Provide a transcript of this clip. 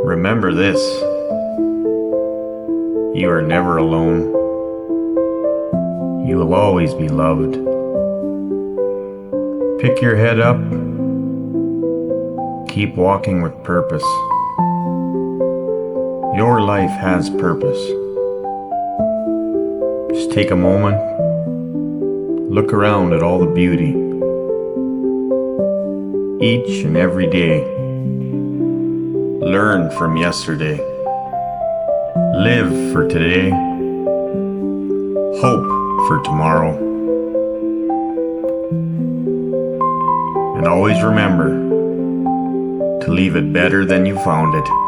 Remember this: you are never alone. You will always be loved. Pick your head up. Keep walking with purpose. Your life has purpose. Just take a moment. Look around at all the beauty. Each and every day. Learn from yesterday. Live for today. Hope for tomorrow. And always remember to leave it better than you found it.